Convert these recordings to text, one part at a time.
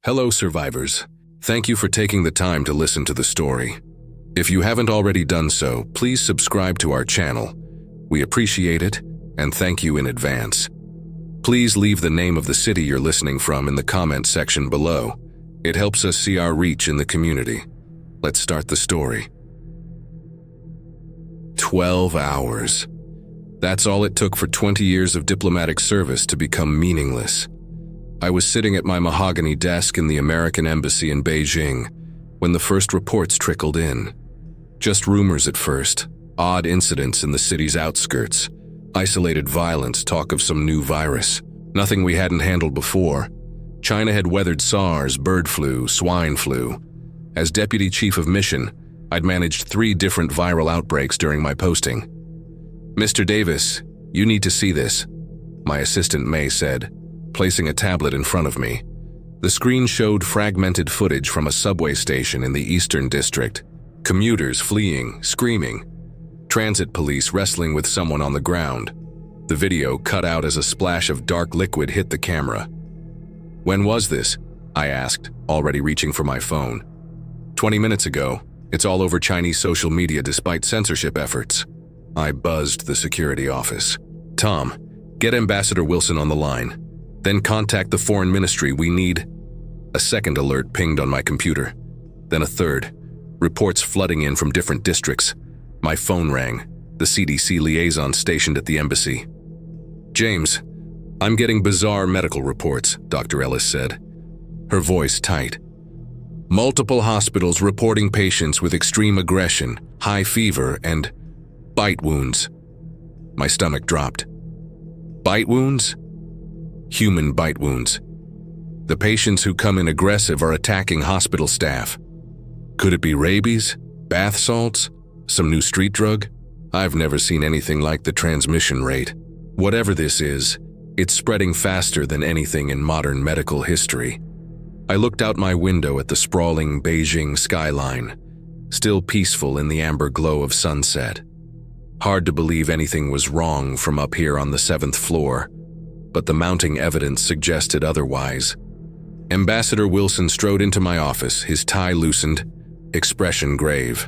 Hello, survivors. Thank you for taking the time to listen to the story. If you haven't already done so, please subscribe to our channel. We appreciate it, and thank you in advance. Please leave the name of the city you're listening from in the comment section below. It helps us see our reach in the community. Let's start the story. 12 hours. That's all it took for 20 years of diplomatic service to become meaningless. I was sitting at my mahogany desk in the American Embassy in Beijing when the first reports trickled in. Just rumors at first, odd incidents in the city's outskirts, isolated violence, talk of some new virus, nothing we hadn't handled before. China had weathered SARS, bird flu, swine flu. As deputy chief of mission, I'd managed 3 different viral outbreaks during my posting. "Mr. Davis, you need to see this," my assistant May said, placing a tablet in front of me. The screen showed fragmented footage from a subway station in the Eastern District. Commuters fleeing, screaming. Transit police wrestling with someone on the ground. The video cut out as a splash of dark liquid hit the camera. "When was this?" I asked, already reaching for my phone. 20 minutes ago. It's all over Chinese social media despite censorship efforts." I buzzed the security office. "Tom, get Ambassador Wilson on the line. Then contact the foreign ministry. We need..." A second alert pinged on my computer. Then a third. Reports flooding in from different districts. My phone rang. The CDC liaison stationed at the embassy. "James, I'm getting bizarre medical reports," Dr. Ellis said, her voice tight. "Multiple hospitals reporting patients with extreme aggression, high fever, and bite wounds." My stomach dropped. Bite wounds? Human bite wounds. The patients who come in aggressive are attacking hospital staff. Could it be rabies? Bath salts? Some new street drug? I've never seen anything like the transmission rate. Whatever this is, it's spreading faster than anything in modern medical history. I looked out my window at the sprawling Beijing skyline, still peaceful in the amber glow of sunset. Hard to believe anything was wrong from up here on the 7th floor, but the mounting evidence suggested otherwise. Ambassador Wilson strode into my office, his tie loosened, expression grave.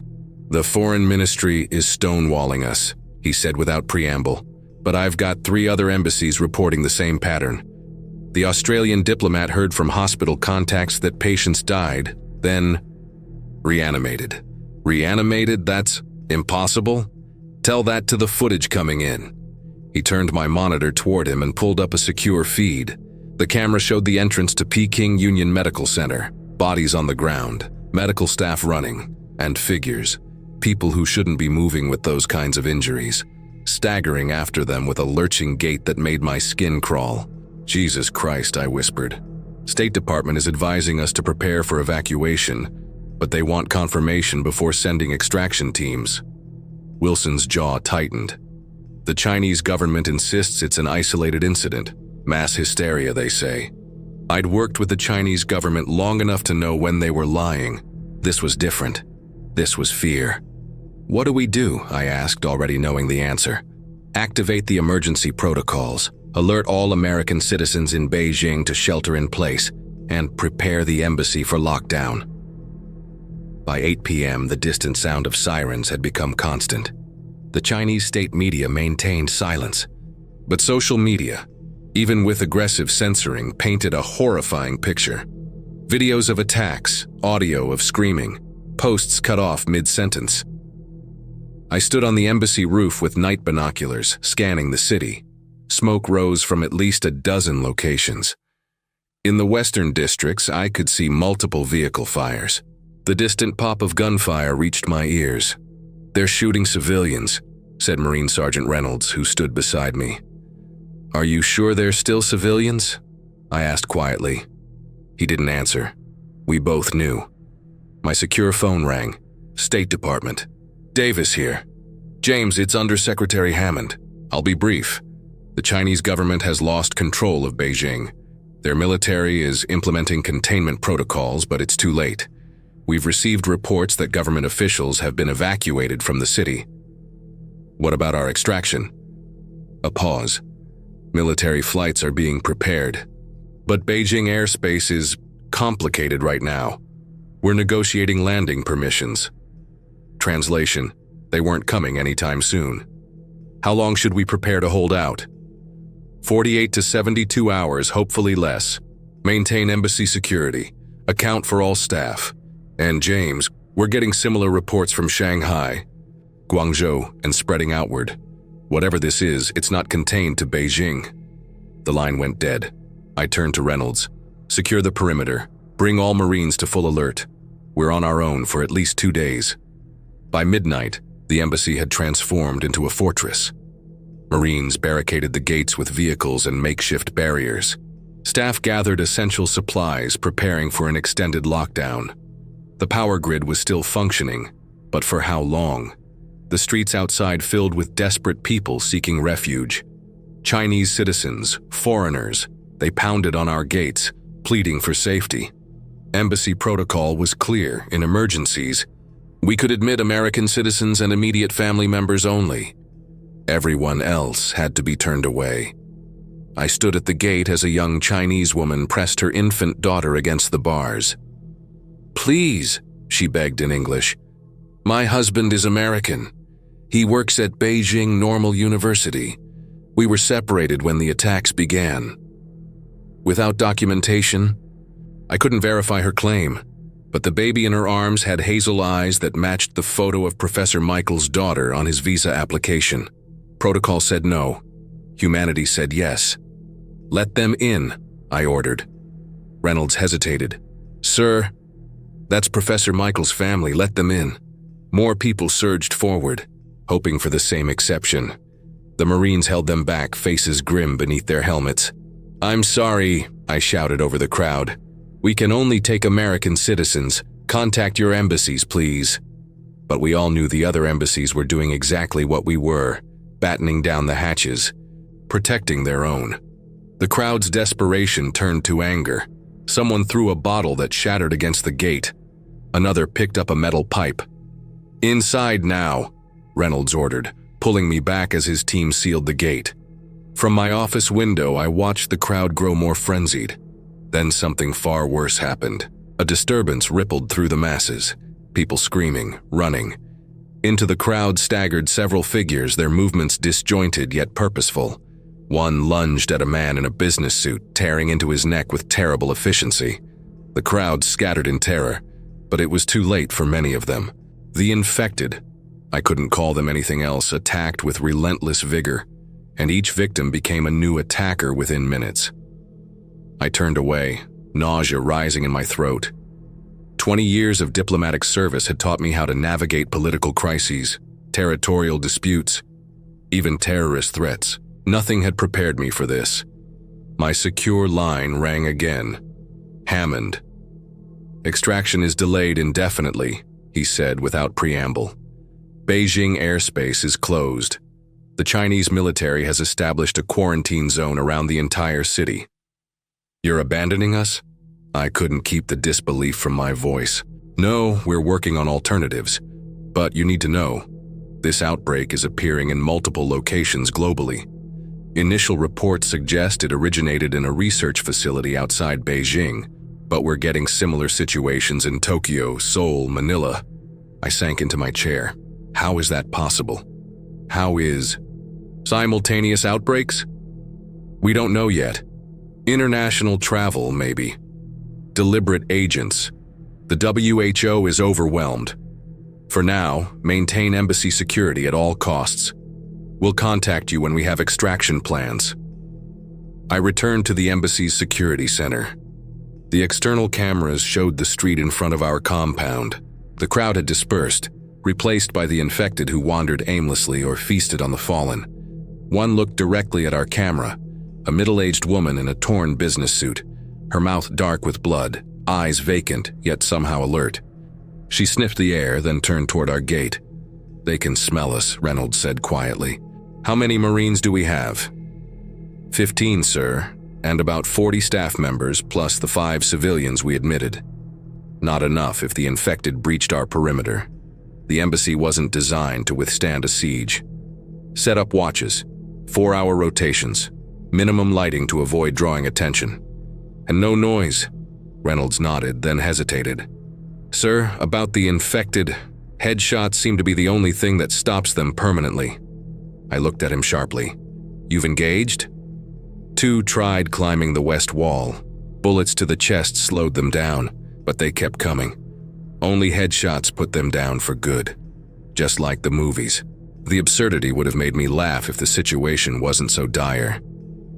"The foreign ministry is stonewalling us," he said without preamble, "but I've got 3 other embassies reporting the same pattern. The Australian diplomat heard from hospital contacts that patients died, then reanimated. Reanimated? That's impossible? Tell that to the footage coming in." He turned my monitor toward him and pulled up a secure feed. The camera showed the entrance to Peking Union Medical Center, bodies on the ground, medical staff running, and figures, people who shouldn't be moving with those kinds of injuries, staggering after them with a lurching gait that made my skin crawl. "Jesus Christ," I whispered. "State Department is advising us to prepare for evacuation, but they want confirmation before sending extraction teams." Wilson's jaw tightened. "The Chinese government insists it's an isolated incident. Mass hysteria, they say. I'd worked with the Chinese government long enough to know when they were lying. This was different. This was fear." "What do we do?" I asked, already knowing the answer. "Activate the emergency protocols. Alert all American citizens in Beijing to shelter in place, and prepare the embassy for lockdown." By 8 p.m., the distant sound of sirens had become constant. The Chinese state media maintained silence. But social media, even with aggressive censoring, painted a horrifying picture. Videos of attacks, audio of screaming, posts cut off mid-sentence. I stood on the embassy roof with night binoculars, scanning the city. Smoke rose from at least a dozen locations. In the western districts, I could see multiple vehicle fires. The distant pop of gunfire reached my ears. "They're shooting civilians," said Marine Sergeant Reynolds, who stood beside me. "Are you sure they're still civilians?" I asked quietly. He didn't answer. We both knew. My secure phone rang. "State Department. Davis here. James, it's Undersecretary Hammond. I'll be brief. The Chinese government has lost control of Beijing. Their military is implementing containment protocols, but it's too late. We've received reports that government officials have been evacuated from the city." "What about our extraction?" A pause. "Military flights are being prepared. But Beijing airspace is complicated right now. We're negotiating landing permissions. Translation: they weren't coming anytime soon. How long should we prepare to hold out? 48 to 72 hours, hopefully less. Maintain embassy security. Account for all staff. And James, we're getting similar reports from Shanghai, Guangzhou, and spreading outward. Whatever this is, it's not contained to Beijing. The line went dead. I turned to Reynolds. Secure the perimeter. Bring all Marines to full alert. We're on our own for at least 2 days. By midnight, the embassy had transformed into a fortress. Marines barricaded the gates with vehicles and makeshift barriers. Staff gathered essential supplies, preparing for an extended lockdown. The power grid was still functioning, but for how long? The streets outside filled with desperate people seeking refuge. Chinese citizens, foreigners, they pounded on our gates, pleading for safety. Embassy protocol was clear. In emergencies, we could admit American citizens and immediate family members only. Everyone else had to be turned away. I stood at the gate as a young Chinese woman pressed her infant daughter against the bars. "Please," she begged in English. "My husband is American. He works at Beijing Normal University. We were separated when the attacks began." Without documentation, I couldn't verify her claim, but the baby in her arms had hazel eyes that matched the photo of Professor Michael's daughter on his visa application. Protocol said no. Humanity said yes. "Let them in," I ordered. Reynolds hesitated. "Sir, that's Professor Michael's family. Let them in." More people surged forward, hoping for the same exception. The Marines held them back, faces grim beneath their helmets. "I'm sorry," I shouted over the crowd. "We can only take American citizens. Contact your embassies, please." But we all knew the other embassies were doing exactly what we were, battening down the hatches, protecting their own. The crowd's desperation turned to anger. Someone threw a bottle that shattered against the gate. Another picked up a metal pipe. "Inside now," Reynolds ordered, pulling me back as his team sealed the gate. From my office window, I watched the crowd grow more frenzied. Then something far worse happened. A disturbance rippled through the masses, people screaming, running. Into the crowd staggered several figures, their movements disjointed yet purposeful. One lunged at a man in a business suit, tearing into his neck with terrible efficiency. The crowd scattered in terror, but it was too late for many of them. The infected, I couldn't call them anything else, attacked with relentless vigor, and each victim became a new attacker within minutes. I turned away, nausea rising in my throat. 20 years of diplomatic service had taught me how to navigate political crises, territorial disputes, even terrorist threats. Nothing had prepared me for this. My secure line rang again. "Hammond." "Extraction is delayed indefinitely," he said without preamble. "Beijing airspace is closed. The Chinese military has established a quarantine zone around the entire city." "You're abandoning us?" I couldn't keep the disbelief from my voice. "No, we're working on alternatives. But you need to know, this outbreak is appearing in multiple locations globally. Initial reports suggest it originated in a research facility outside Beijing, but we're getting similar situations in Tokyo, Seoul, Manila." I sank into my chair. How is that possible? How is simultaneous outbreaks? We don't know yet. International travel, maybe. Deliberate agents. The WHO is overwhelmed. For now, maintain embassy security at all costs. We'll contact you when we have extraction plans. I returned to the embassy's security center. The external cameras showed the street in front of our compound. The crowd had dispersed, replaced by the infected who wandered aimlessly or feasted on the fallen. One looked directly at our camera, a middle-aged woman in a torn business suit, her mouth dark with blood, eyes vacant, yet somehow alert. She sniffed the air, then turned toward our gate. "They can smell us," Reynolds said quietly. "How many Marines do we have?" 15, sir, and about 40 staff members plus the 5 civilians we admitted. Not enough if the infected breached our perimeter. The embassy wasn't designed to withstand a siege. Set up watches, 4-hour rotations, minimum lighting to avoid drawing attention. And no noise. Reynolds nodded, then hesitated. Sir, about the infected, headshots seem to be the only thing that stops them permanently. I looked at him sharply. You've engaged? 2 tried climbing the west wall. Bullets to the chest slowed them down, but they kept coming. Only headshots put them down for good. Just like the movies. The absurdity would have made me laugh if the situation wasn't so dire.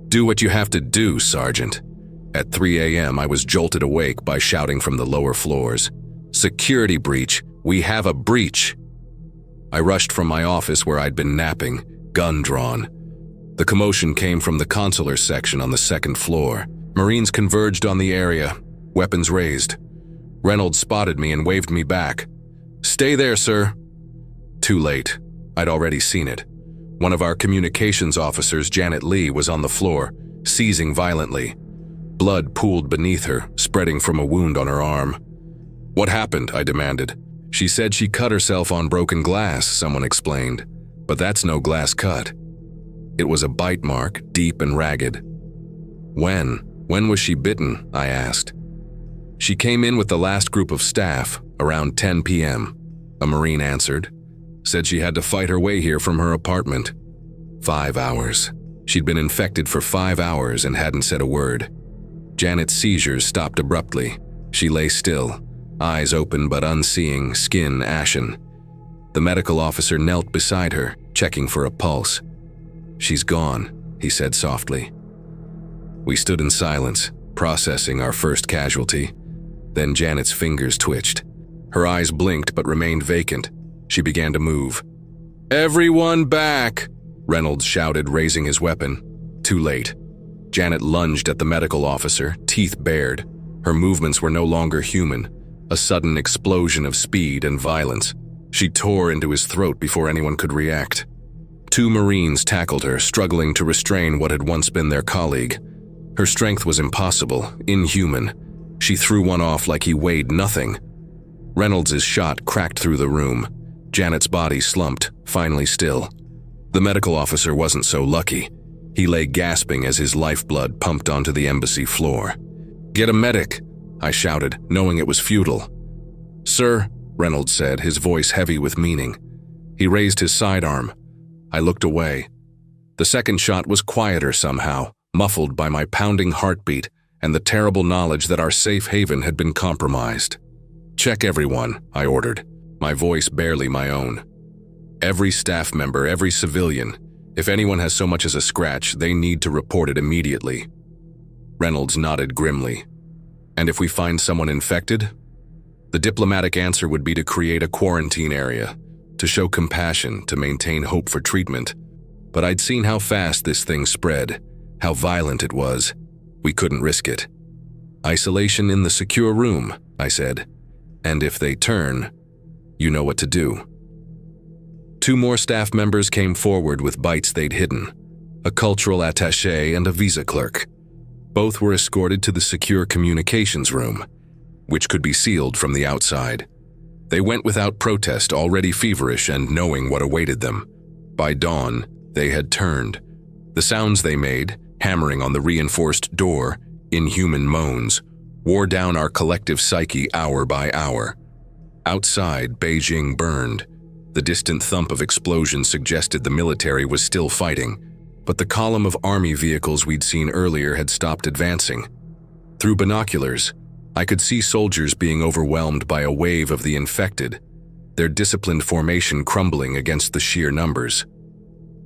Do what you have to do, Sergeant. At 3 a.m., I was jolted awake by shouting from the lower floors. Security breach! We have a breach! I rushed from my office where I'd been napping, gun drawn. The commotion came from the consular section on the 2nd floor. Marines converged on the area, weapons raised. Reynolds spotted me and waved me back. Stay there, sir. Too late. I'd already seen it. One of our communications officers, Janet Lee, was on the floor, seizing violently. Blood pooled beneath her, spreading from a wound on her arm. What happened? I demanded. She said she cut herself on broken glass, someone explained. But that's no glass cut. It was a bite mark, deep and ragged. When was she bitten? I asked. She came in with the last group of staff, around 10 p.m. A Marine answered. Said she had to fight her way here from her apartment. 5 hours. She'd been infected for 5 hours and hadn't said a word. Janet's seizures stopped abruptly. She lay still, eyes open but unseeing, skin ashen. The medical officer knelt beside her, checking for a pulse. She's gone, he said softly. We stood in silence, processing our first casualty. Then Janet's fingers twitched. Her eyes blinked but remained vacant. She began to move. Everyone back! Reynolds shouted, raising his weapon. Too late. Janet lunged at the medical officer, teeth bared. Her movements were no longer human. A sudden explosion of speed and violence. She tore into his throat before anyone could react. 2 Marines tackled her, struggling to restrain what had once been their colleague. Her strength was impossible, inhuman. She threw one off like he weighed nothing. Reynolds' shot cracked through the room. Janet's body slumped, finally still. The medical officer wasn't so lucky. He lay gasping as his lifeblood pumped onto the embassy floor. Get a medic, I shouted, knowing it was futile. Sir, Reynolds said, his voice heavy with meaning. He raised his sidearm. I looked away. The second shot was quieter somehow, muffled by my pounding heartbeat and the terrible knowledge that our safe haven had been compromised. Check everyone, I ordered, my voice barely my own. Every staff member, every civilian, if anyone has so much as a scratch, they need to report it immediately. Reynolds nodded grimly. And if we find someone infected? The diplomatic answer would be to create a quarantine area, to show compassion, to maintain hope for treatment. But I'd seen how fast this thing spread, how violent it was. We couldn't risk it. Isolation in the secure room, I said. And if they turn, you know what to do. 2 more staff members came forward with bites they'd hidden, a cultural attaché and a visa clerk. Both were escorted to the secure communications room, which could be sealed from the outside. They went without protest, already feverish and knowing what awaited them. By dawn, they had turned. The sounds they made, hammering on the reinforced door, inhuman moans, wore down our collective psyche hour by hour. Outside, Beijing burned. The distant thump of explosions suggested the military was still fighting, but the column of army vehicles we'd seen earlier had stopped advancing. Through binoculars, I could see soldiers being overwhelmed by a wave of the infected, their disciplined formation crumbling against the sheer numbers.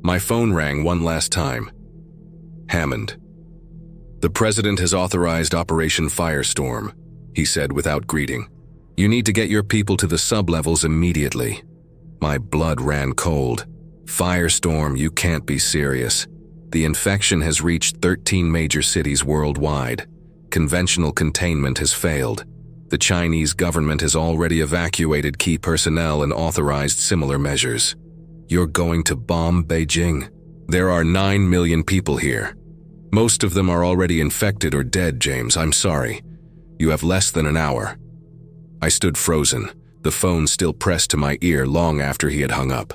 My phone rang one last time. Hammond. The President has authorized Operation Firestorm, he said without greeting. You need to get your people to the sublevels immediately. My blood ran cold. Firestorm, you can't be serious. The infection has reached 13 major cities worldwide. Conventional containment has failed. The Chinese government has already evacuated key personnel and authorized similar measures. You're going to bomb Beijing? There are 9 million people here. Most of them are already infected or dead, James. I'm sorry. You have less than an hour. I stood frozen, the phone still pressed to my ear long after he had hung up.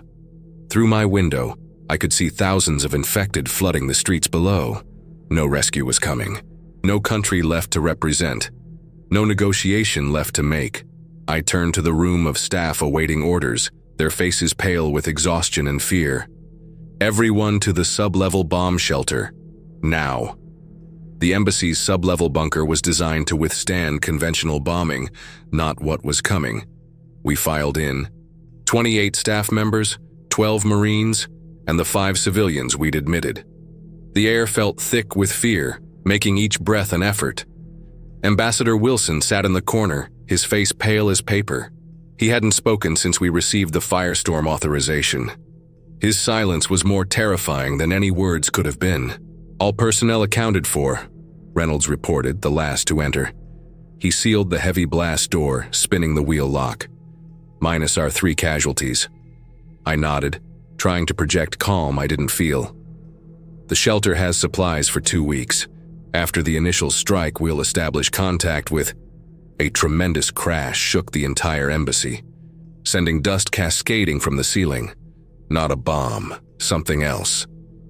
Through my window, I could see thousands of infected flooding the streets below. No rescue was coming. No country left to represent. No negotiation left to make. I turned to the room of staff awaiting orders, their faces pale with exhaustion and fear. Everyone to the sub-level bomb shelter. Now. The embassy's sub-level bunker was designed to withstand conventional bombing, not what was coming. We filed in. 28 staff members, 12 Marines, and the 5 civilians we'd admitted. The air felt thick with fear, making each breath an effort. Ambassador Wilson sat in the corner, his face pale as paper. He hadn't spoken since we received the firestorm authorization. His silence was more terrifying than any words could have been. All personnel accounted for, Reynolds reported, the last to enter. He sealed the heavy blast door, spinning the wheel lock. Minus our 3 casualties. I nodded, trying to project calm I didn't feel. The shelter has supplies for 2 weeks. After the initial strike, we'll establish contact with... A tremendous crash shook the entire embassy, sending dust cascading from the ceiling. Not a bomb, something else.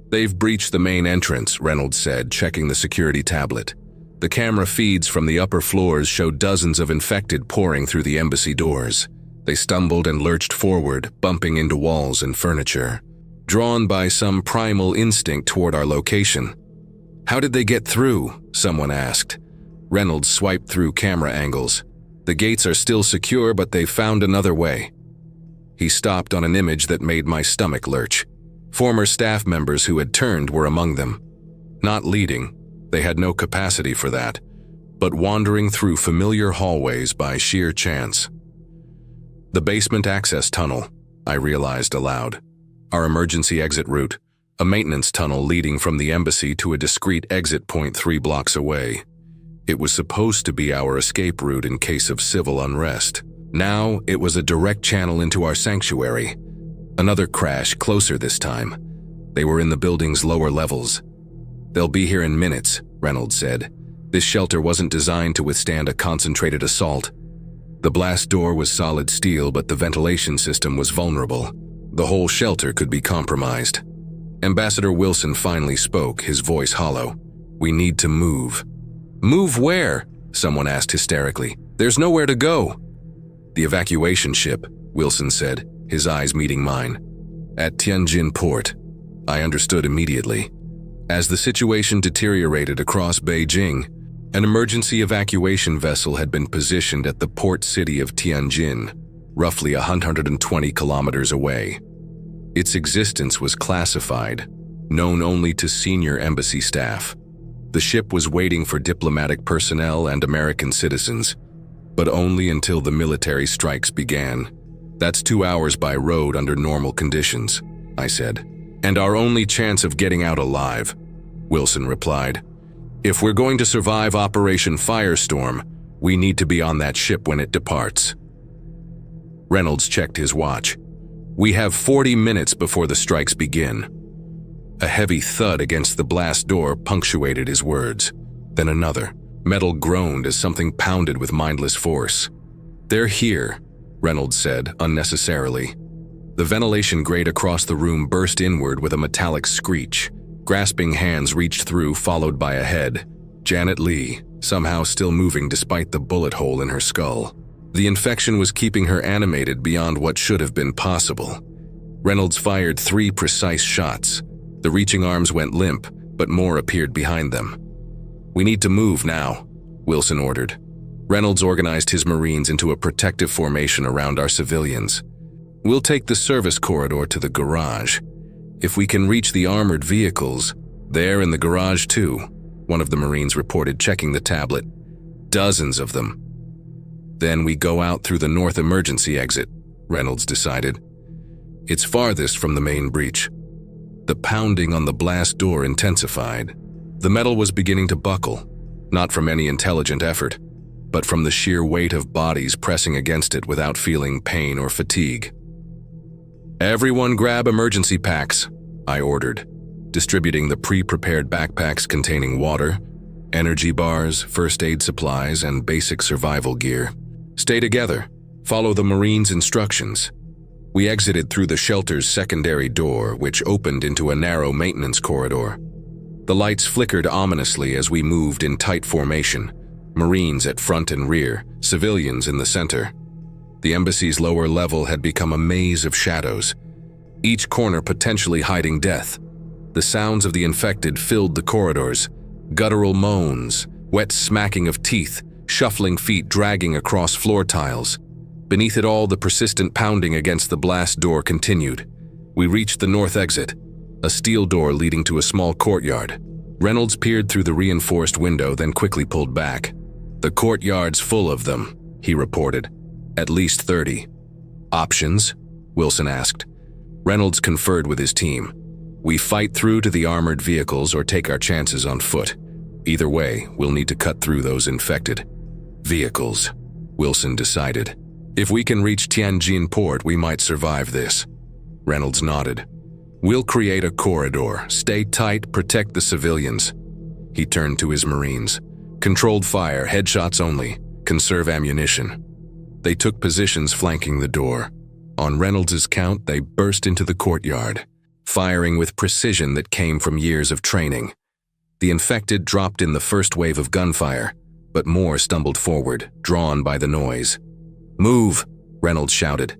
They've breached the main entrance, Reynolds said, checking the security tablet. The camera feeds from the upper floors showed dozens of infected pouring through the embassy doors. They stumbled and lurched forward, bumping into walls and furniture, drawn by some primal instinct toward our location. How did they get through? Someone asked. Reynolds swiped through camera angles. The gates are still secure, but they've found another way. He stopped on an image that made my stomach lurch. Former staff members who had turned were among them. Not leading, they had no capacity for that, but wandering through familiar hallways by sheer chance. The basement access tunnel, I realized aloud. Our emergency exit route, a maintenance tunnel leading from the embassy to a discreet exit point 3 blocks away. It was supposed to be our escape route in case of civil unrest. Now, it was a direct channel into our sanctuary. Another crash, closer this time. They were in the building's lower levels. They'll be here in minutes, Reynolds said. This shelter wasn't designed to withstand a concentrated assault. The blast door was solid steel, but the ventilation system was vulnerable. The whole shelter could be compromised. Ambassador Wilson finally spoke, his voice hollow. We need to move. Move where? Someone asked hysterically. There's nowhere to go. The evacuation ship, Wilson said, his eyes meeting mine. At Tianjin port. I understood immediately. As the situation deteriorated across Beijing, an emergency evacuation vessel had been positioned at the port city of Tianjin, roughly 120 kilometers away. Its existence was classified, known only to senior embassy staff. The ship was waiting for diplomatic personnel and American citizens, but only until the military strikes began. That's 2 hours by road under normal conditions, I said. And our only chance of getting out alive, Wilson replied. If we're going to survive Operation Firestorm, we need to be on that ship when it departs. Reynolds checked his watch. We have 40 minutes before the strikes begin. A heavy thud against the blast door punctuated his words. Then another. Metal groaned as something pounded with mindless force. They're here, Reynolds said, unnecessarily. The ventilation grate across the room burst inward with a metallic screech. Grasping hands reached through, followed by a head. Janet Lee, somehow still moving despite the bullet hole in her skull. The infection was keeping her animated beyond what should have been possible. Reynolds fired 3 precise shots. The reaching arms went limp, but more appeared behind them. We need to move now, Wilson ordered. Reynolds organized his Marines into a protective formation around our civilians. We'll take the service corridor to the garage. If we can reach the armored vehicles, they're in the garage too, one of the Marines reported, checking the tablet. Dozens of them. Then we go out through the north emergency exit, Reynolds decided. It's farthest from the main breach. The pounding on the blast door intensified. The metal was beginning to buckle, not from any intelligent effort, but from the sheer weight of bodies pressing against it without feeling pain or fatigue. Everyone grab emergency packs, I ordered, distributing the pre-prepared backpacks containing water, energy bars, first aid supplies, and basic survival gear. Stay together. Follow the Marines' instructions. We exited through the shelter's secondary door, which opened into a narrow maintenance corridor. The lights flickered ominously as we moved in tight formation, Marines at front and rear, civilians in the center. The embassy's lower level had become a maze of shadows, each corner potentially hiding death. The sounds of the infected filled the corridors, guttural moans, wet smacking of teeth, shuffling feet dragging across floor tiles. Beneath it all, the persistent pounding against the blast door continued. We reached the north exit, a steel door leading to a small courtyard. Reynolds peered through the reinforced window, then quickly pulled back. "The courtyard's full of them," he reported. "At least 30. "Options?" Wilson asked. Reynolds conferred with his team. "We fight through to the armored vehicles or take our chances on foot. Either way, we'll need to cut through those infected." "Vehicles," Wilson decided. "If we can reach Tianjin port, we might survive this." Reynolds nodded. "We'll create a corridor. Stay tight, protect the civilians." He turned to his Marines. "Controlled fire, headshots only. Conserve ammunition." They took positions flanking the door. On Reynolds' count, they burst into the courtyard, firing with precision that came from years of training. The infected dropped in the first wave of gunfire, but more stumbled forward, drawn by the noise. "Move!" Reynolds shouted.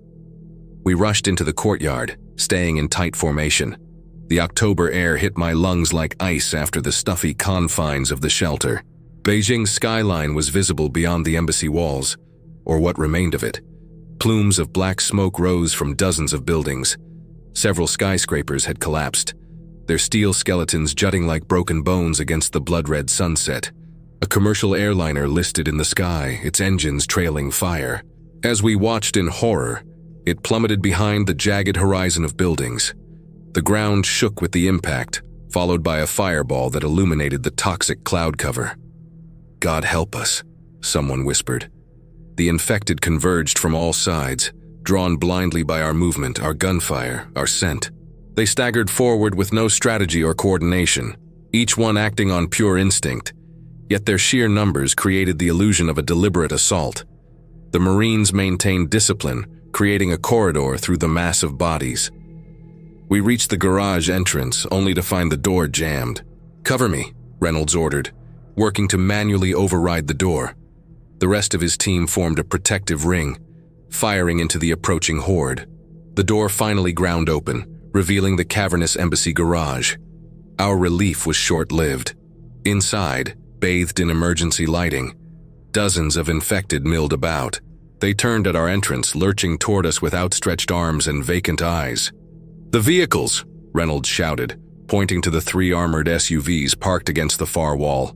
We rushed into the courtyard, staying in tight formation. The October air hit my lungs like ice after the stuffy confines of the shelter. Beijing's skyline was visible beyond the embassy walls, or what remained of it. Plumes of black smoke rose from dozens of buildings. Several skyscrapers had collapsed, their steel skeletons jutting like broken bones against the blood-red sunset. A commercial airliner listed in the sky, its engines trailing fire. As we watched in horror, it plummeted behind the jagged horizon of buildings. The ground shook with the impact, followed by a fireball that illuminated the toxic cloud cover. "God help us," someone whispered. The infected converged from all sides, drawn blindly by our movement, our gunfire, our scent. They staggered forward with no strategy or coordination, each one acting on pure instinct, yet their sheer numbers created the illusion of a deliberate assault. The Marines maintained discipline, creating a corridor through the mass of bodies. We reached the garage entrance, only to find the door jammed. "Cover me," Reynolds ordered, working to manually override the door. The rest of his team formed a protective ring, firing into the approaching horde. The door finally ground open, revealing the cavernous embassy garage. Our relief was short-lived. Inside, bathed in emergency lighting, dozens of infected milled about. They turned at our entrance, lurching toward us with outstretched arms and vacant eyes. "The vehicles!" Reynolds shouted, pointing to the 3 armored SUVs parked against the far wall.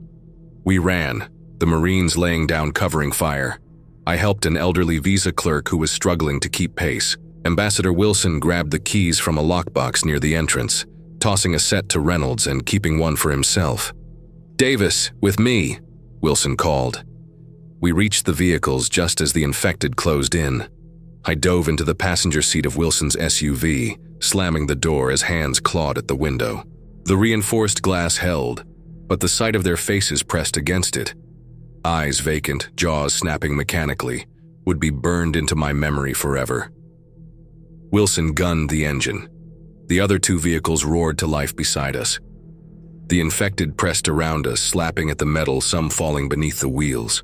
We ran, the Marines laying down covering fire. I helped an elderly visa clerk who was struggling to keep pace. Ambassador Wilson grabbed the keys from a lockbox near the entrance, tossing a set to Reynolds and keeping one for himself. "Davis, with me," Wilson called. We reached the vehicles just as the infected closed in. I dove into the passenger seat of Wilson's SUV, slamming the door as hands clawed at the window. The reinforced glass held, but the sight of their faces pressed against it, eyes vacant, jaws snapping mechanically, would be burned into my memory forever. Wilson gunned the engine. The other 2 vehicles roared to life beside us. The infected pressed around us, slapping at the metal, some falling beneath the wheels.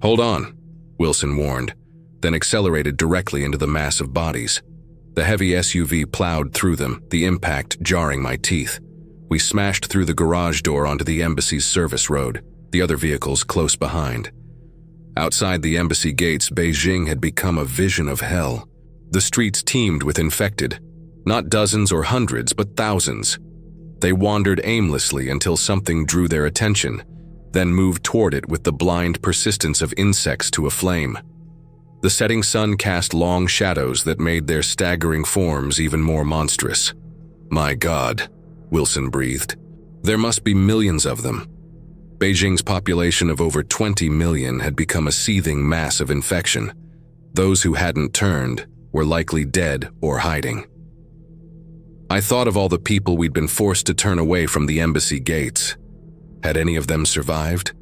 "Hold on," Wilson warned, then accelerated directly into the mass of bodies. The heavy SUV plowed through them, the impact jarring my teeth. We smashed through the garage door onto the embassy's service road, the other vehicles close behind. Outside the embassy gates, Beijing had become a vision of hell. The streets teemed with infected, not dozens or hundreds, but thousands. They wandered aimlessly until something drew their attention, then moved toward it with the blind persistence of insects to a flame. The setting sun cast long shadows that made their staggering forms even more monstrous. "My God," Wilson breathed. "There must be millions of them." Beijing's population of over 20 million had become a seething mass of infection. Those who hadn't turned were likely dead or hiding. I thought of all the people we'd been forced to turn away from the embassy gates. Had any of them survived?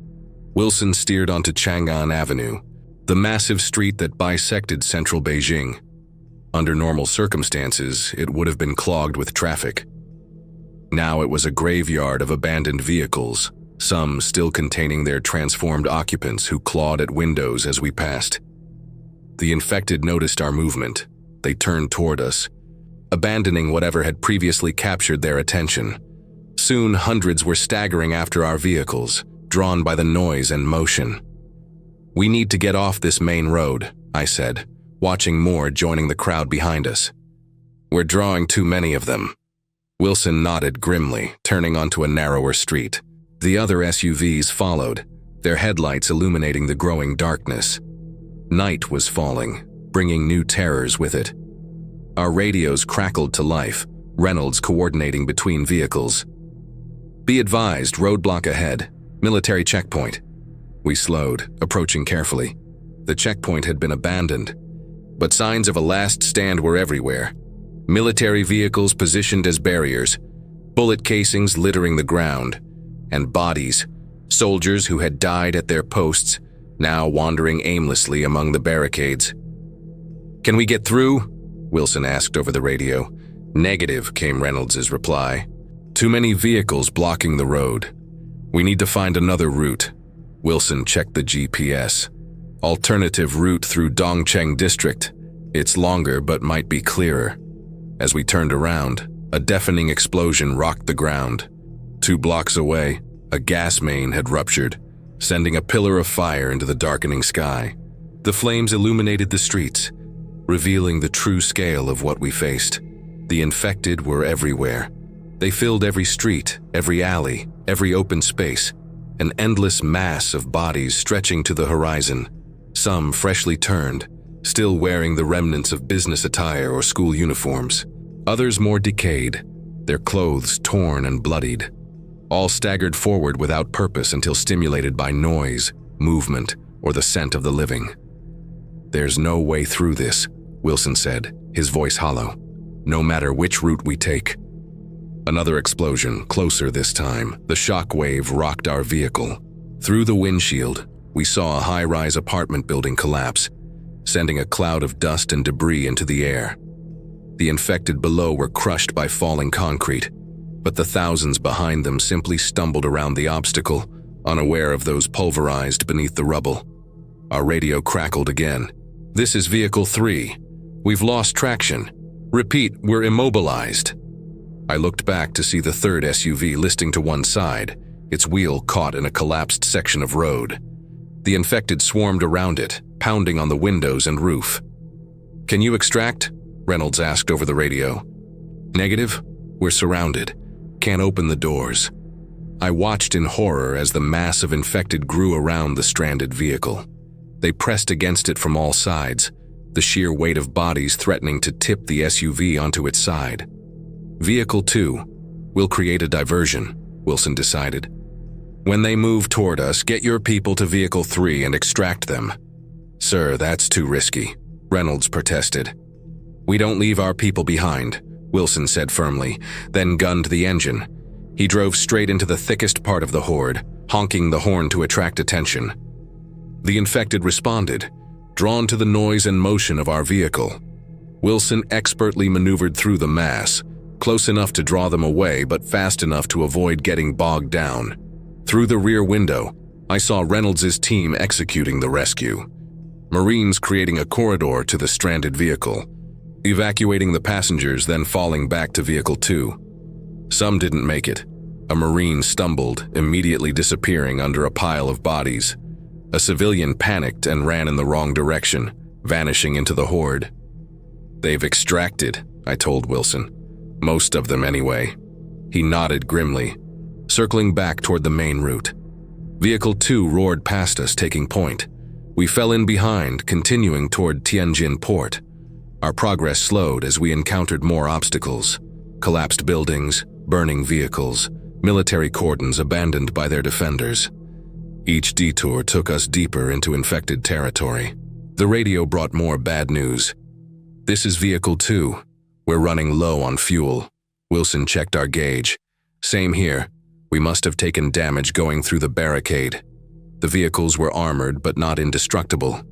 Wilson steered onto Chang'an Avenue, the massive street that bisected central Beijing. Under normal circumstances, it would have been clogged with traffic. Now it was a graveyard of abandoned vehicles, some still containing their transformed occupants who clawed at windows as we passed. The infected noticed our movement. They turned toward us, abandoning whatever had previously captured their attention. Soon, hundreds were staggering after our vehicles, drawn by the noise and motion. "We need to get off this main road," I said, watching more joining the crowd behind us. "We're drawing too many of them." Wilson nodded grimly, turning onto a narrower street. The other SUVs followed, their headlights illuminating the growing darkness. Night was falling, bringing new terrors with it. Our radios crackled to life, Reynolds coordinating between vehicles. "Be advised, roadblock ahead, military checkpoint." We slowed, approaching carefully. The checkpoint had been abandoned, but signs of a last stand were everywhere. Military vehicles positioned as barriers, bullet casings littering the ground, and bodies, soldiers who had died at their posts, now wandering aimlessly among the barricades. "Can we get through?" Wilson asked over the radio. "Negative," came Reynolds' reply. "Too many vehicles blocking the road. We need to find another route." Wilson checked the GPS. "Alternative route through Dongcheng District. It's longer but might be clearer." As we turned around, a deafening explosion rocked the ground. 2 blocks away, a gas main had ruptured, sending a pillar of fire into the darkening sky. The flames illuminated the streets, revealing the true scale of what we faced. The infected were everywhere. They filled every street, every alley, every open space, an endless mass of bodies stretching to the horizon, some freshly turned, still wearing the remnants of business attire or school uniforms, others more decayed, their clothes torn and bloodied. All staggered forward without purpose until stimulated by noise, movement, or the scent of the living. "There's no way through this," Wilson said, his voice hollow. "No matter which route we take." Another explosion, closer this time. The shock wave rocked our vehicle. Through the windshield, we saw a high-rise apartment building collapse, sending a cloud of dust and debris into the air. The infected below were crushed by falling concrete, but the thousands behind them simply stumbled around the obstacle, unaware of those pulverized beneath the rubble. Our radio crackled again. "This is Vehicle 3. We've lost traction. Repeat, we're immobilized." I looked back to see the third SUV listing to one side, its wheel caught in a collapsed section of road. The infected swarmed around it, pounding on the windows and roof. "Can you extract?" Reynolds asked over the radio. "Negative. We're surrounded. Can't open the doors." I watched in horror as the mass of infected grew around the stranded vehicle. They pressed against it from all sides, the sheer weight of bodies threatening to tip the SUV onto its side. "Vehicle 2. We'll create a diversion," Wilson decided. "When they move toward us, get your people to Vehicle 3 and extract them." "Sir, that's too risky," Reynolds protested. "We don't leave our people behind," Wilson said firmly, then gunned the engine. He drove straight into the thickest part of the horde, honking the horn to attract attention. The infected responded, drawn to the noise and motion of our vehicle. Wilson expertly maneuvered through the mass, close enough to draw them away but fast enough to avoid getting bogged down. Through the rear window, I saw Reynolds' team executing the rescue. Marines creating a corridor to the stranded vehicle, evacuating the passengers, then falling back to Vehicle 2. Some didn't make it. A Marine stumbled, immediately disappearing under a pile of bodies. A civilian panicked and ran in the wrong direction, vanishing into the horde. "They've extracted," I told Wilson. "Most of them anyway." He nodded grimly, circling back toward the main route. Vehicle 2 roared past us, taking point. We fell in behind, continuing toward Tianjin port. Our progress slowed as we encountered more obstacles. Collapsed buildings, burning vehicles, military cordons abandoned by their defenders. Each detour took us deeper into infected territory. The radio brought more bad news. "This is Vehicle 2. We're running low on fuel." Wilson checked our gauge. "Same here. We must have taken damage going through the barricade." The vehicles were armored but not indestructible.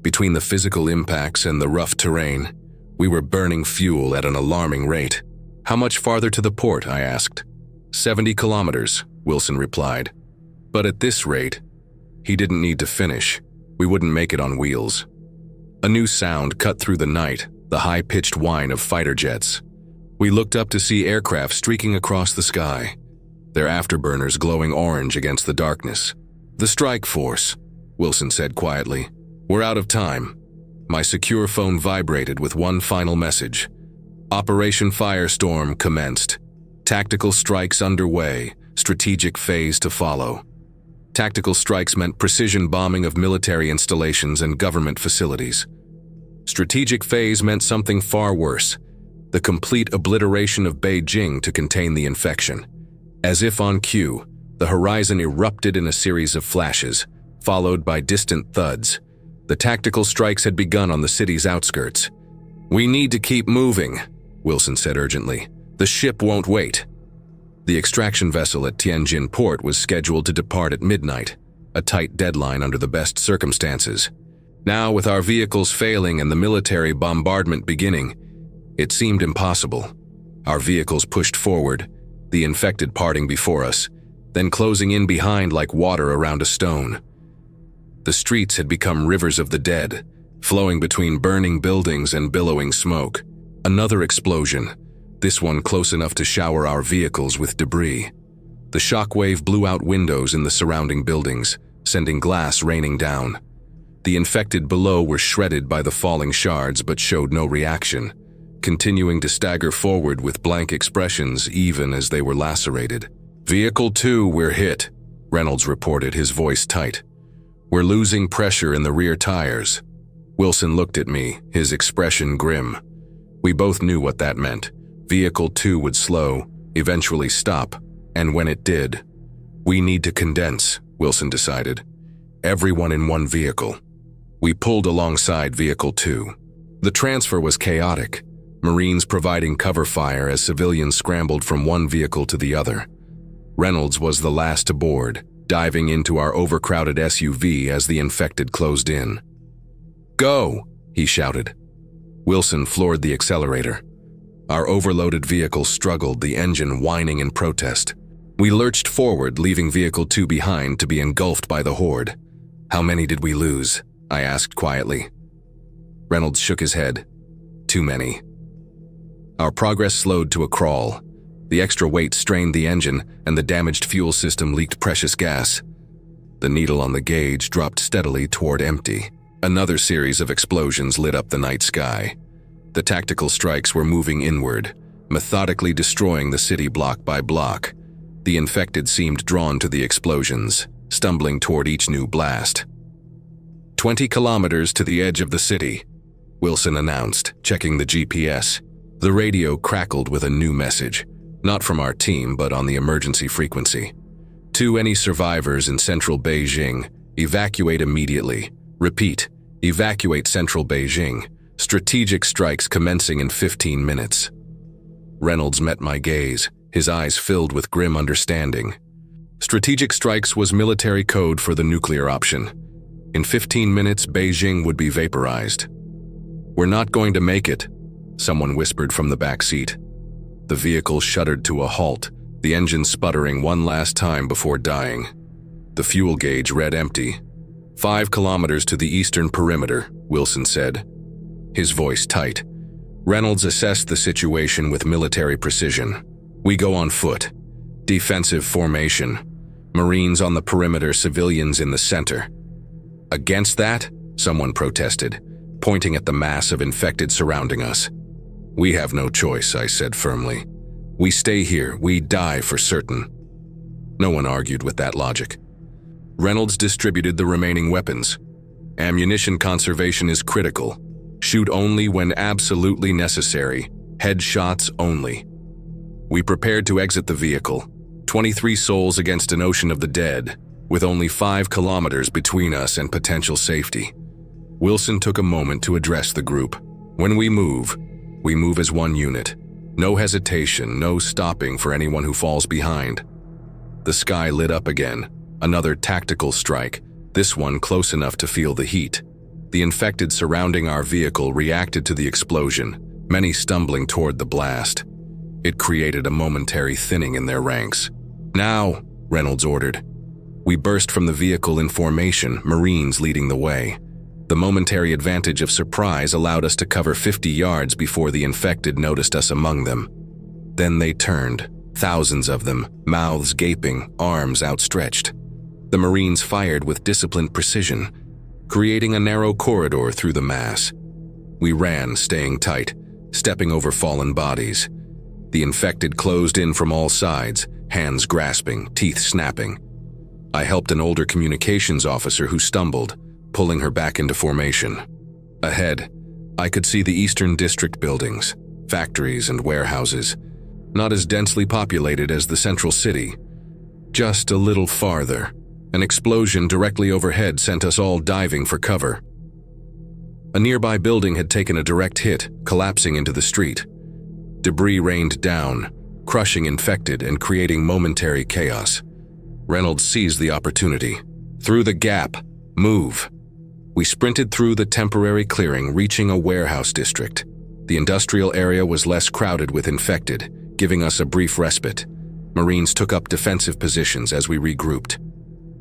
Between the physical impacts and the rough terrain, we were burning fuel at an alarming rate. "How much farther to the port?" I asked. 70 kilometers, Wilson replied. But at this rate, he didn't need to finish. We wouldn't make it on wheels. A new sound cut through the night, the high-pitched whine of fighter jets. We looked up to see aircraft streaking across the sky, their afterburners glowing orange against the darkness. "The strike force," Wilson said quietly. "We're out of time." My secure phone vibrated with one final message. Operation Firestorm commenced. Tactical strikes underway, strategic phase to follow. Tactical strikes meant precision bombing of military installations and government facilities. Strategic phase meant something far worse, the complete obliteration of Beijing to contain the infection. As if on cue, the horizon erupted in a series of flashes, followed by distant thuds. The tactical strikes had begun on the city's outskirts. "We need to keep moving," Wilson said urgently. "The ship won't wait." The extraction vessel at Tianjin port was scheduled to depart at midnight, a tight deadline under the best circumstances. Now, with our vehicles failing and the military bombardment beginning, it seemed impossible. Our vehicles pushed forward, the infected parting before us, then closing in behind like water around a stone. The streets had become rivers of the dead, flowing between burning buildings and billowing smoke. Another explosion, this one close enough to shower our vehicles with debris. The shockwave blew out windows in the surrounding buildings, sending glass raining down. The infected below were shredded by the falling shards but showed no reaction, continuing to stagger forward with blank expressions even as they were lacerated. "Vehicle 2, we're hit," Reynolds reported, his voice tight. "We're losing pressure in the rear tires." Wilson looked at me, his expression grim. We both knew what that meant. Vehicle 2 would slow, eventually stop, and when it did, "We need to condense," Wilson decided. "Everyone in one vehicle." We pulled alongside Vehicle 2. The transfer was chaotic, Marines providing cover fire as civilians scrambled from one vehicle to the other. Reynolds was the last to board, diving into our overcrowded SUV as the infected closed in. "Go!" he shouted. Wilson floored the accelerator. Our overloaded vehicle struggled, the engine whining in protest. We lurched forward, leaving Vehicle 2 behind to be engulfed by the horde. "How many did we lose?" I asked quietly. Reynolds shook his head. "Too many." Our progress slowed to a crawl. The extra weight strained the engine, and the damaged fuel system leaked precious gas. The needle on the gauge dropped steadily toward empty. Another series of explosions lit up the night sky. The tactical strikes were moving inward, methodically destroying the city block by block. The infected seemed drawn to the explosions, stumbling toward each new blast. 20 kilometers to the edge of the city, Wilson announced, checking the GPS. The radio crackled with a new message, not from our team but on the emergency frequency. "To any survivors in central Beijing, evacuate immediately. Repeat, evacuate central Beijing. Strategic strikes commencing in 15 minutes. Reynolds met my gaze, his eyes filled with grim understanding. Strategic strikes was military code for the nuclear option. In 15 minutes, Beijing would be vaporized. "We're not going to make it," someone whispered from the back seat. The vehicle shuddered to a halt, the engine sputtering one last time before dying. The fuel gauge read empty. 5 kilometers to the eastern perimeter, Wilson said, his voice tight. Reynolds assessed the situation with military precision. "We go on foot. Defensive formation. Marines on the perimeter, civilians in the center." "Against that?" someone protested, pointing at the mass of infected surrounding us. "We have no choice," I said firmly. "We stay here, we die for certain." No one argued with that logic. Reynolds distributed the remaining weapons. "Ammunition conservation is critical. Shoot only when absolutely necessary. Headshots only." We prepared to exit the vehicle, 23 souls against an ocean of the dead, with only 5 kilometers between us and potential safety. Wilson took a moment to address the group. "When we move as one unit. No hesitation, no stopping for anyone who falls behind." The sky lit up again, another tactical strike, this one close enough to feel the heat. The infected surrounding our vehicle reacted to the explosion, many stumbling toward the blast. It created a momentary thinning in their ranks. "Now," Reynolds ordered. We burst from the vehicle in formation, Marines leading the way. The momentary advantage of surprise allowed us to cover 50 yards before the infected noticed us among them. Then they turned, thousands of them, mouths gaping, arms outstretched. The Marines fired with disciplined precision, creating a narrow corridor through the mass. We ran, staying tight, stepping over fallen bodies. The infected closed in from all sides, hands grasping, teeth snapping. I helped an older communications officer who stumbled, pulling her back into formation. Ahead, I could see the Eastern District buildings, factories and warehouses, not as densely populated as the central city. Just a little farther, an explosion directly overhead sent us all diving for cover. A nearby building had taken a direct hit, collapsing into the street. Debris rained down, crushing infected and creating momentary chaos. Reynolds seized the opportunity. Through the gap, move. We sprinted through the temporary clearing, reaching a warehouse district. The industrial area was less crowded with infected, giving us a brief respite. Marines took up defensive positions as we regrouped.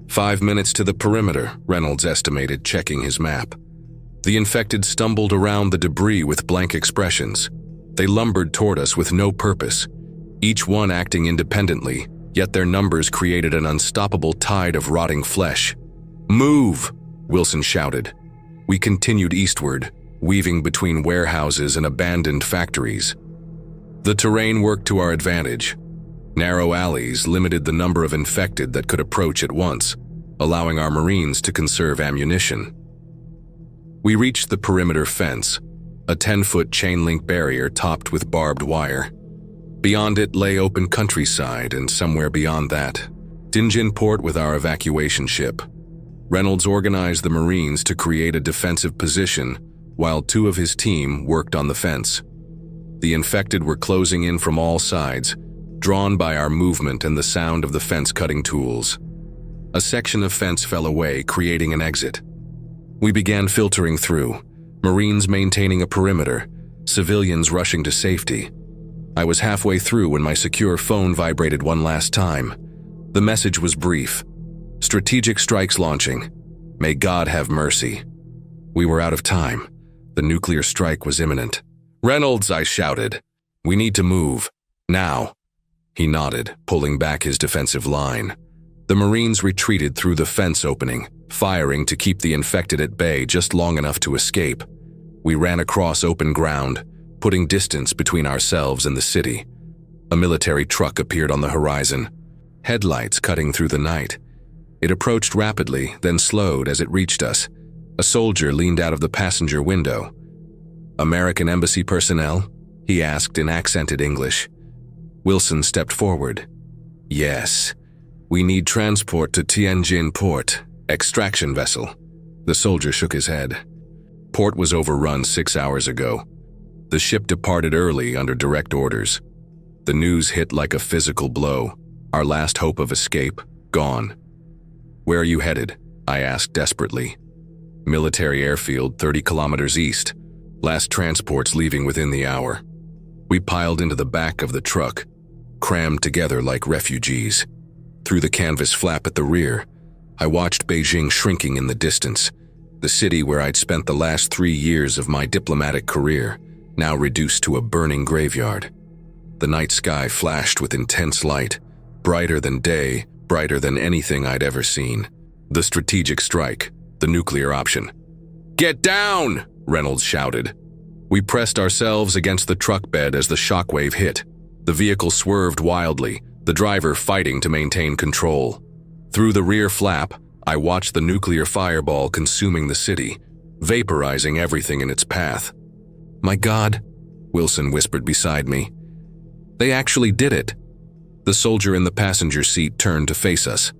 5 minutes to the perimeter, Reynolds estimated, checking his map. The infected stumbled around the debris with blank expressions. They lumbered toward us with no purpose, each one acting independently, yet their numbers created an unstoppable tide of rotting flesh. "Move!" Wilson shouted. We continued eastward, weaving between warehouses and abandoned factories. The terrain worked to our advantage. Narrow alleys limited the number of infected that could approach at once, allowing our Marines to conserve ammunition. We reached the perimeter fence, a 10-foot chain-link barrier topped with barbed wire. Beyond it lay open countryside, and somewhere beyond that, Tianjin port with our evacuation ship. Reynolds organized the Marines to create a defensive position, while 2 of his team worked on the fence. The infected were closing in from all sides, drawn by our movement and the sound of the fence-cutting tools. A section of fence fell away, creating an exit. We began filtering through, Marines maintaining a perimeter, civilians rushing to safety. I was halfway through when my secure phone vibrated one last time. The message was brief. Strategic strikes launching. May God have mercy. We were out of time. The nuclear strike was imminent. "Reynolds," I shouted. "We need to move. Now." He nodded, pulling back his defensive line. The Marines retreated through the fence opening, firing to keep the infected at bay just long enough to escape. We ran across open ground, putting distance between ourselves and the city. A military truck appeared on the horizon, headlights cutting through the night. It approached rapidly, then slowed as it reached us. A soldier leaned out of the passenger window. "American Embassy personnel?" he asked in accented English. Wilson stepped forward. "Yes. We need transport to Tianjin port. Extraction vessel." The soldier shook his head. "Port was overrun 6 hours ago. The ship departed early under direct orders. The news hit like a physical blow. Our last hope of escape, gone." "Where are you headed?" I asked desperately. "Military airfield 30 kilometers east. Last transports leaving within the hour." We piled into the back of the truck, crammed together like refugees. Through the canvas flap at the rear, I watched Beijing shrinking in the distance, the city where I'd spent the last 3 years of my diplomatic career, now reduced to a burning graveyard. The night sky flashed with intense light, brighter than day, brighter than anything I'd ever seen. The strategic strike, the nuclear option. "Get down!" Reynolds shouted. We pressed ourselves against the truck bed as the shockwave hit. The vehicle swerved wildly, the driver fighting to maintain control. Through the rear flap, I watched the nuclear fireball consuming the city, vaporizing everything in its path. "My God," Wilson whispered beside me. "They actually did it." The soldier in the passenger seat turned to face us.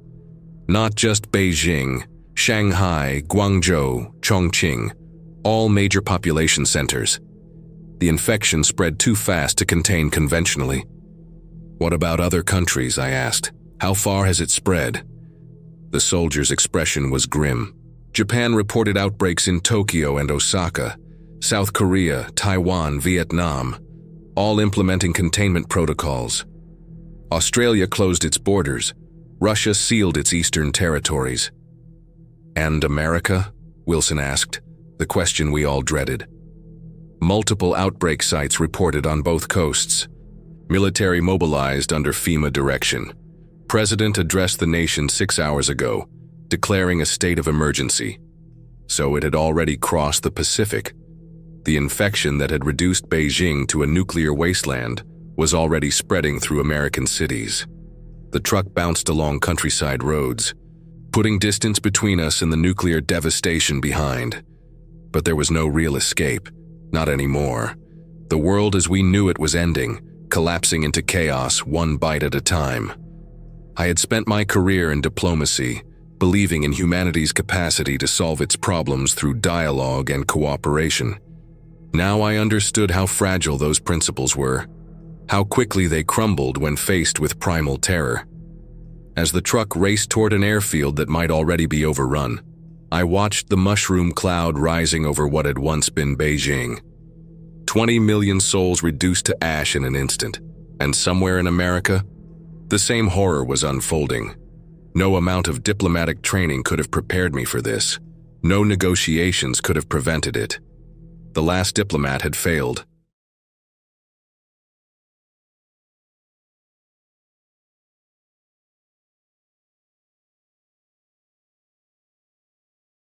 Not just Beijing, Shanghai, Guangzhou, Chongqing, all major population centers. The infection spread too fast to contain conventionally. "What about other countries?" I asked. "How far has it spread?" The soldier's expression was grim. "Japan reported outbreaks in Tokyo and Osaka, South Korea, Taiwan, Vietnam, all implementing containment protocols. Australia closed its borders. Russia sealed its eastern territories. And America? Wilson asked, the question we all dreaded. Multiple outbreak sites reported on both coasts. Military mobilized under FEMA direction. President addressed the nation 6 hours ago, declaring a state of emergency. So it had already crossed the Pacific. The infection that had reduced Beijing to a nuclear wasteland was already spreading through American cities. The truck bounced along countryside roads, putting distance between us and the nuclear devastation behind. But there was no real escape, not anymore. The world as we knew it was ending, collapsing into chaos one bite at a time. I had spent my career in diplomacy, believing in humanity's capacity to solve its problems through dialogue and cooperation. Now I understood how fragile those principles were, how quickly they crumbled when faced with primal terror. As the truck raced toward an airfield that might already be overrun, I watched the mushroom cloud rising over what had once been Beijing. 20 million souls reduced to ash in an instant, and somewhere in America, the same horror was unfolding. No amount of diplomatic training could have prepared me for this. No negotiations could have prevented it. The last diplomat had failed.